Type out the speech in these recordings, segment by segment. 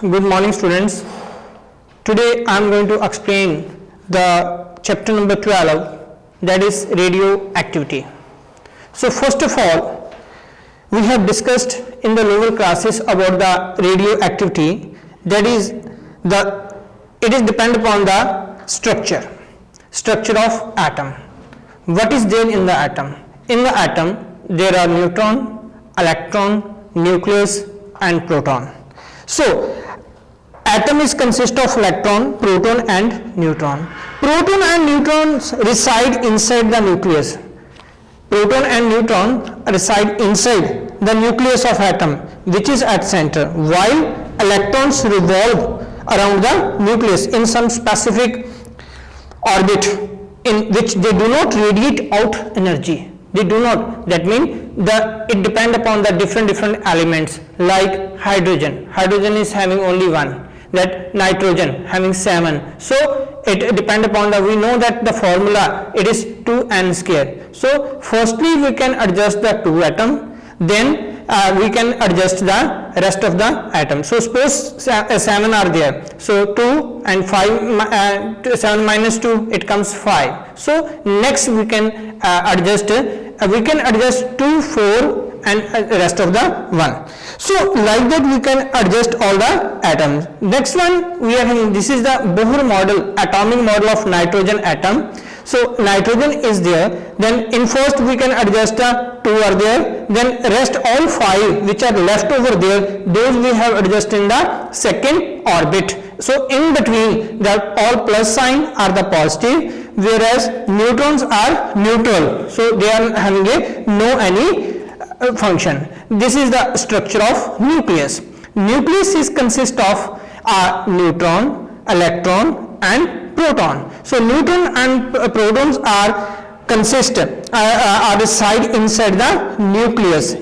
Good morning, students. Today I am going to explain the chapter number 12, that is radioactivity. So first of all, we have discussed in the lower classes about the radioactivity, that is it is depend upon the structure of atom. What is there in the atom? In the atom there are neutron, electron, nucleus and proton. So atom is consist of electron, proton and neutron. Proton and neutrons reside inside the nucleus. Proton and neutron reside inside the nucleus of atom, which is at center, while electrons revolve around the nucleus in some specific orbit in which they do not radiate out energy. They do not. That means it depend upon the different elements, like hydrogen. Hydrogen is having only one. That nitrogen having 7. So it depend upon we know that the formula, it is 2n square. So firstly we can adjust the 2 atom, then we can adjust the rest of the atoms. So suppose 7 are there. So 2 and 5, 7 minus 2, it comes 5. So next we can adjust 2, 4 and rest of the 1. So like that we can adjust all the atoms. Next one we are having, this is the Bohr model, atomic model of nitrogen atom. So nitrogen is there, then in first we can adjust the 2 are there, then rest all 5 which are left over there, those we have adjusted in the second orbit. So in between the all plus sign are the positive, whereas neutrons are neutral, so they are having no any function. This is the structure of nucleus. Nucleus is consist of a neutron, electron and proton. So neutron and protons are reside inside the nucleus,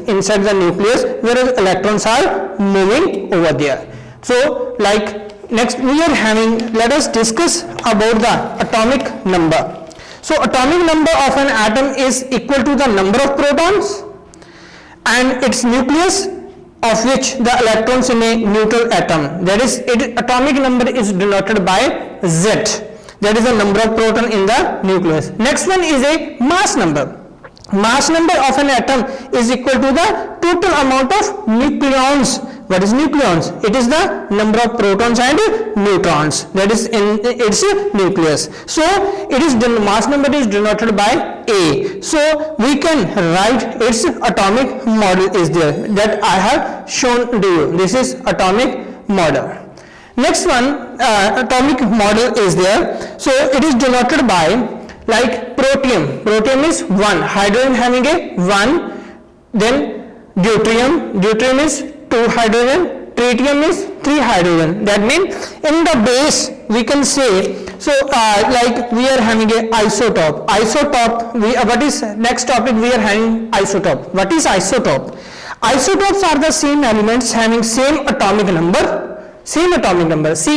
whereas electrons are moving over there. So like next we are having, let us discuss about the atomic number. So atomic number of an atom is equal to the number of protons and its nucleus of which the electrons in a neutral atom, that is atomic number is denoted by Z, that is the number of proton in the nucleus. Next one is a mass number. Mass number of an atom is equal to the total amount of nucleons. What is nucleons? It is the number of protons and neutrons that is in its nucleus. So it is mass number is denoted by A. So we can write its atomic model is there, that I have shown to you. This is atomic model. Next one, atomic model is there. So it is denoted by like protium. Protium is 1, hydrogen having a 1, then deuterium is 2 hydrogen, tritium is 3 hydrogen. That means in the base we can say, so like we are having a isotope. What is next topic? We are having isotope. What is isotope? Isotopes are the same elements having same atomic number. See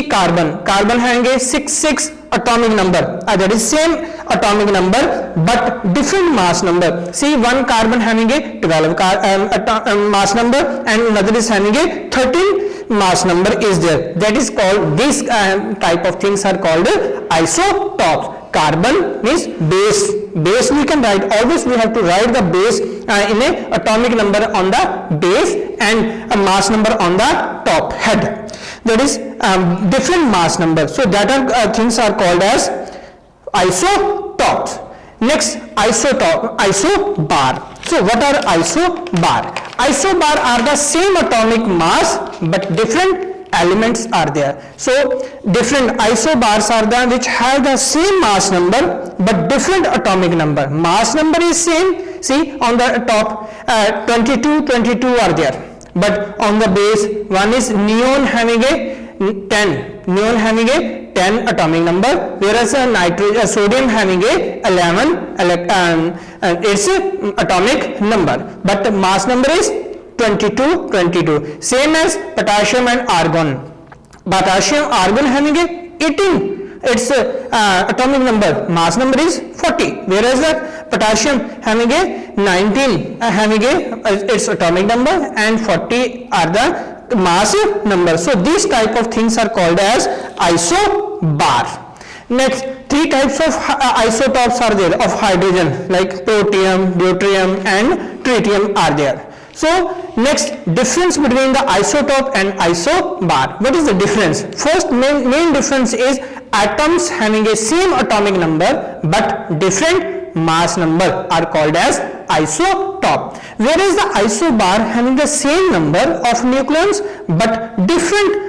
carbon having a 6 atomic number, that is same atomic number but different mass number. See one carbon having a 12 mass number and another is having a 13 mass number is there. That is called, this type of things are called isotopes. Carbon means base we can write, always we have to write the base in a atomic number on the base and a mass number on the top head. That is different mass number. So that are things are called as isotopes. Next, isobar. So what are isobar? Isobar are the same atomic mass but different elements are there. So different isobars are the which have the same mass number but different atomic number. Mass number is same. See on the top 22 are there. But on the base, one is neon having a 10 atomic number, whereas sodium having a 11 its atomic number, but the mass number is 22. Same as potassium and argon. Argon having a 18 its atomic number, mass number is 40, whereas the potassium having a 19 having its atomic number and 40 are the mass number. So these type of things are called as isobar. Next, three types of isotopes are there of hydrogen, like protium, deuterium and tritium are there. So next, difference between the isotope and isobar. What is the difference? First main difference is atoms having a same atomic number but different mass number are called as isotope, whereas the isobar having the same number of nucleons but different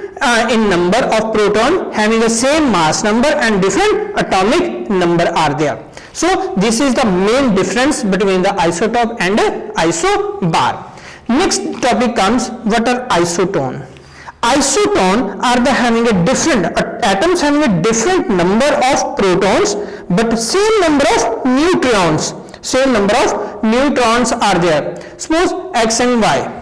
in number of proton, having the same mass number and different atomic number are there. So this is the main difference between the isotope and isobar. Next topic comes, what are isotone? Isotone are the having a different atoms having a different number of protons but same number of neutrons. Same number of neutrons are there. Suppose X and Y.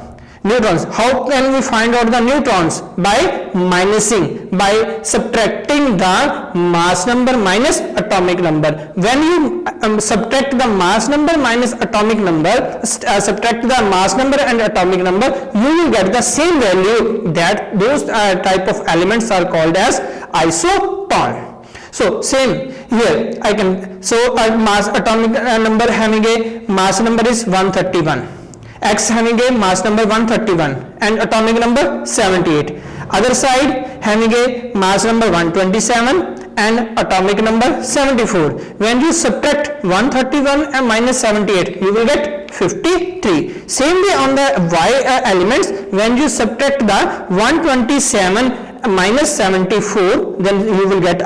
Neutrons. How can we find out the neutrons? By minusing, by subtracting the mass number minus atomic number. When you subtract the mass number minus atomic number, subtract the mass number and atomic number, you will get the same value. That those type of elements are called as isotone. So same here I can, so mass atomic number having a mass number is 131. X having a mass number 131 and atomic number 78. Other side having a mass number 127 and atomic number 74. When you subtract 131 and minus 78, you will get 53. Same way on the Y elements, when you subtract the 127 minus 74, then you will get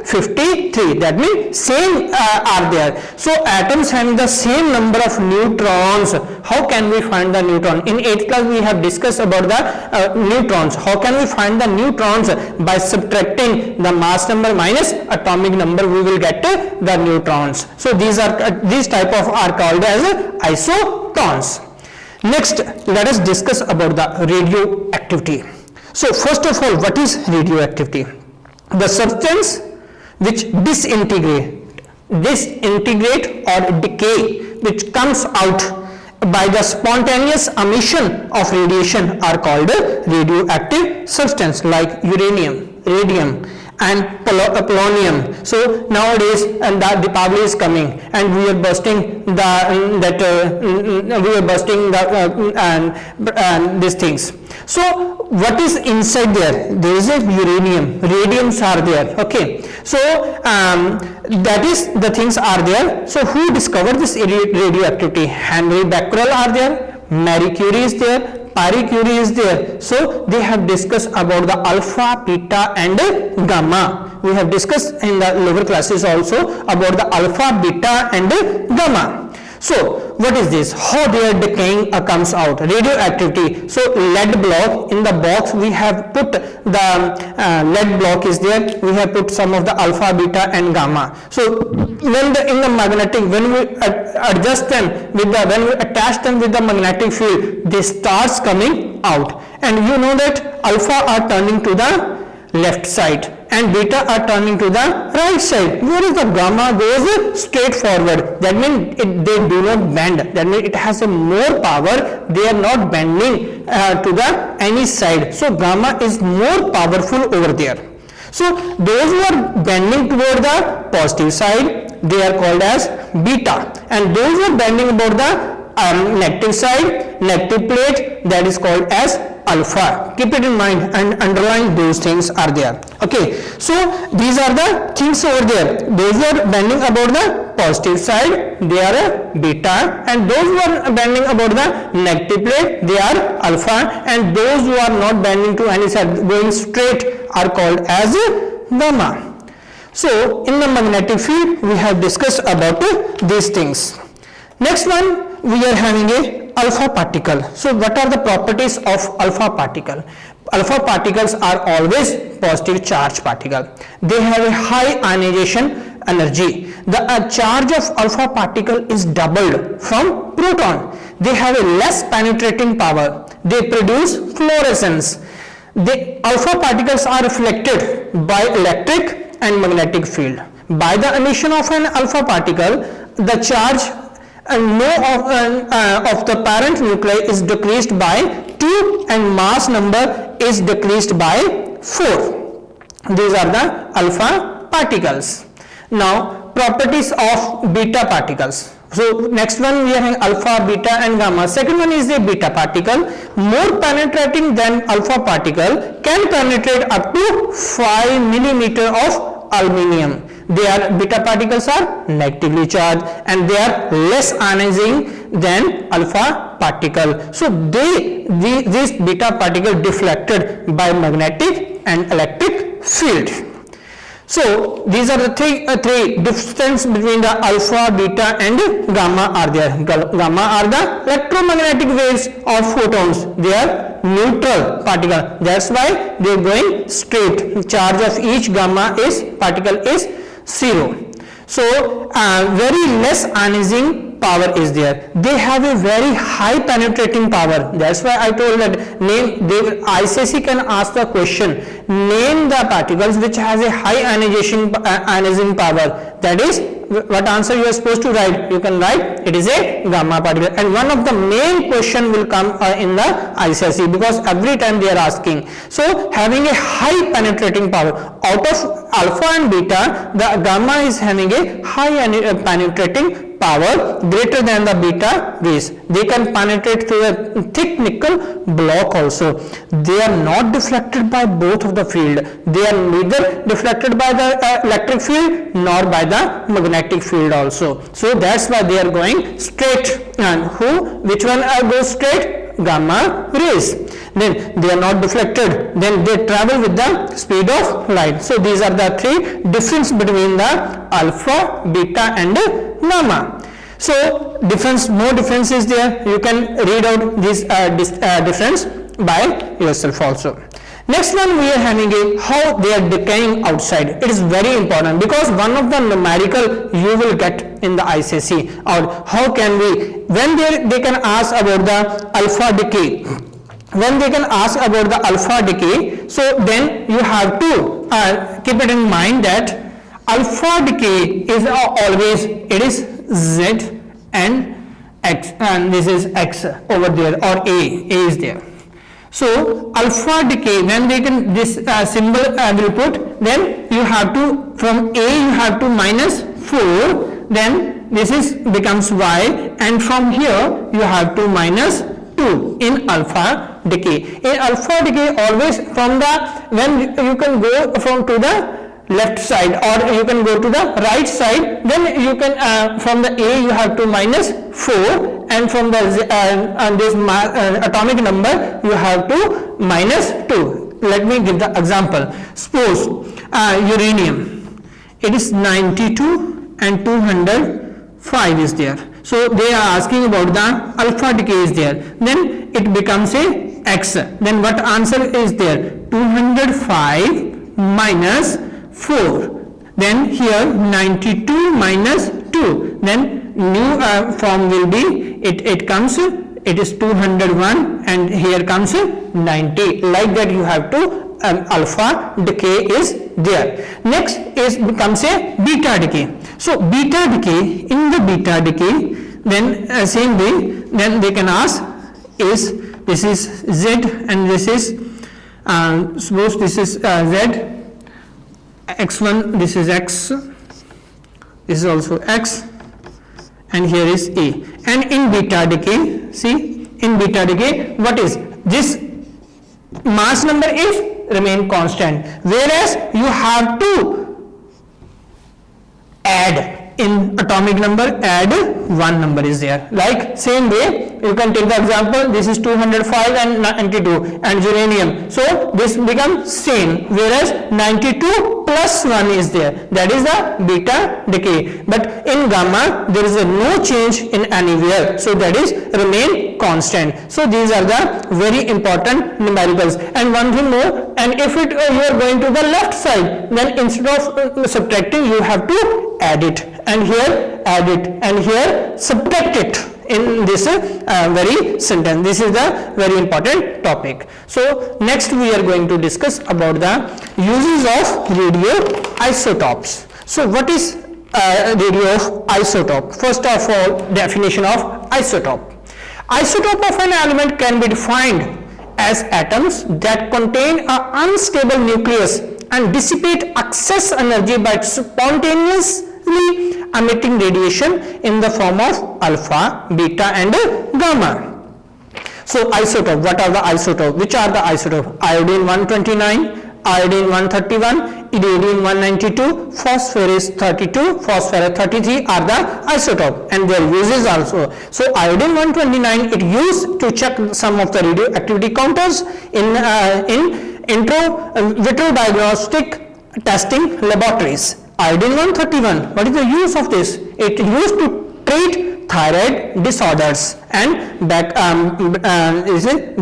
53. That means same are there. So atoms having the same number of neutrons. How can we find the neutron? In 8th class we have discussed about the neutrons. How can we find the neutrons? By subtracting the mass number minus atomic number, we will get the neutrons. So these type of are called as isotones. Next, let us discuss about the radioactivity. So first of all, what is radioactivity? The substance which disintegrate or decay, which comes out by the spontaneous emission of radiation are called radioactive substance, like uranium, radium and polonium. So nowadays the Deepavali is coming and we are bursting these things. So what is inside there? There is a uranium, radiums are there. Okay, so that is the things are there. So who discovered this radioactivity? Henry Becquerel are there, Marie Curie is there, Marie Curie is there. So they have discussed about the alpha, beta and gamma. We have discussed in the lower classes also about the alpha, beta and gamma. So what is this? How they are decaying comes out? Radioactivity. So lead block, in the box we have put the lead block is there. We have put some of the alpha, beta and gamma. So when in the magnetic, when we adjust them with when we attach them with the magnetic field, they starts coming out. And you know that alpha are turning to the left side and beta are turning to the right side, whereas the gamma goes straight forward. That means they do not bend. That means it has a more power. They are not bending to the any side. So gamma is more powerful over there. So those who are bending toward the positive side, they are called as beta, and those who are bending about the negative side, negative plate, that is called as alpha. Keep it in mind and underline those things are there. Okay, so these are the things over there. Those who are bending about the positive side, they are beta, and those who are bending about the negative plate, they are alpha, and those who are not bending to any side, going straight, are called as gamma. So in the magnetic field we have discussed about these things. Next one, we are having a alpha particle. So what are the properties of alpha particle? Alpha particles are always positive charge particle. They have a high ionization energy. The charge of alpha particle is doubled from proton. They have a less penetrating power. They produce fluorescence. The alpha particles are reflected by electric and magnetic field. By the emission of an alpha particle, the charge of the parent nuclei is decreased by 2 and mass number is decreased by 4. These are the alpha particles. Now properties of beta particles. So next one we are having alpha, beta and gamma. Second one is the beta particle, more penetrating than alpha particle, can penetrate up to 5 millimeter of aluminium. Beta particles are negatively charged and they are less ionizing than alpha particle. So this beta particle deflected by magnetic and electric field. So these are the three difference between the alpha, beta and gamma are there. Gamma are the electromagnetic waves of photons. They are neutral particle. That's why they are going straight. Charge of each gamma particle is 0. So very less ionizing power is there. They have a very high penetrating power. That's why I told that ICSE can ask the question, name the particles which has a high ionizing power. That is what answer you are supposed to write. You can write it is a gamma particle, and one of the main question will come in the ICSE because every time they are asking. So having a high penetrating power, out of alpha and beta, the gamma is having a high penetrating power greater than the beta rays. They can penetrate through a thick nickel block also. They are not deflected by both of the field. They are neither deflected by the electric field nor by the magnetic field also. So that's why they are going straight. And which one goes straight? Gamma rays. Then they are not deflected, then they travel with the speed of light. So these are the three difference between the alpha, beta and gamma. So more difference is there. You can read out this difference by yourself also. Next one we are having how they are decaying outside. It is very important because one of the numerical you will get in the ICSE, or how can we, when they can ask about the alpha decay. When they can ask about the alpha decay, so then you have to keep it in mind that alpha decay is always, it is Z and X, and this is X over there, or A is there. So alpha decay, when they can this symbol will put, then you have to, from A you have to minus 4, then this is becomes Y, and from here you have to minus 2 in alpha decay. In alpha decay always from the, when you can go from to the left side or you can go to the right side, then you can from the A you have to minus 4, and from the this atomic number you have to minus 2. Let me give the example. Suppose uranium, it is 92 and 205 is there. So they are asking about the alpha decay is there, then it becomes a X. Then what answer is there? 205 minus 4. Then here 92 minus 2. Then new form will be, it comes, it is 201 and here comes 90. Like that you have to alpha decay is there. Next is becomes a beta decay. So beta decay, in the beta decay, then same way, then they can ask is, this is Z and this is suppose this is Z, X1, this is X, this is also X, and here is A. And in beta decay, see, in beta decay, what is this? Mass number is remain constant, whereas you have to add in atomic number, add one number is there. Like same way you can take the example, this is 205 and 92 and uranium, so this becomes same, whereas 92 plus 1 is there, that is the beta decay. But in gamma there is no change in anywhere, so that is remain constant. So these are the very important numericals. And one thing more, and if you are going to the left side, then instead of subtracting you have to add it, and here add it, and here subtract it in this very sentence. This is the very important topic. So next we are going to discuss about the uses of radioisotopes. So what is radioisotope? First of all, definition of isotope. Isotope of an element can be defined as atoms that contain an unstable nucleus and dissipate excess energy by spontaneously emitting radiation in the form of alpha, beta and gamma. So isotope, what are the isotope? Which are the isotope? Iodine 129, iodine 131, iridium 192, phosphorus 32, phosphorus 33 are the isotope and their uses also. So iodine 129 it used to check some of the radioactivity counters in vitro diagnostic testing laboratories. Iodine 131, what is the use of this? It used to treat thyroid disorders and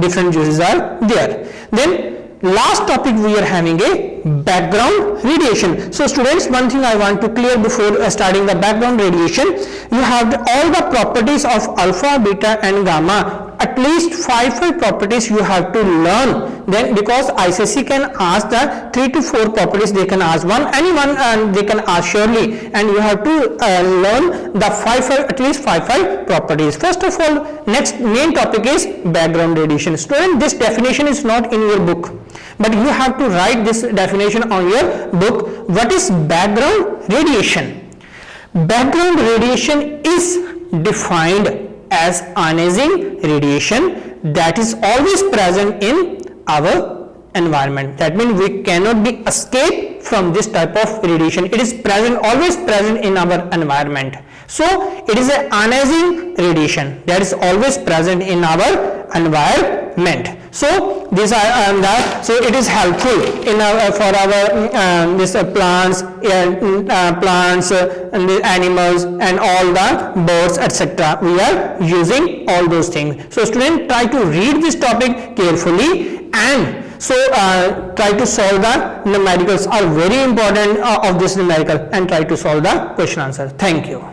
different uses are there. Then last topic we are having a background radiation. So students, one thing I want to clear before starting the background radiation, you have all the properties of alpha, beta and gamma. At least 5 properties you have to learn. Then because ICSE can ask the 3 to 4 properties, they can ask anyone and they can ask surely, and you have to learn the at least 5 properties. First of all, next main topic is background radiation. Student, this definition is not in your book, but you have to write this definition on your book. What is background radiation? Background radiation is defined as ionizing radiation that is always present in our environment. That means we cannot be escaped from this type of radiation. It is present, always present in our environment. So it is a ionizing radiation that is always present in our environment. So these are so it is helpful in for our plants and the animals and all the birds, etc. We are using all those things. So students, try to read this topic carefully and so try to solve the numericals are very important of this numerical and try to solve the question answer. Thank you.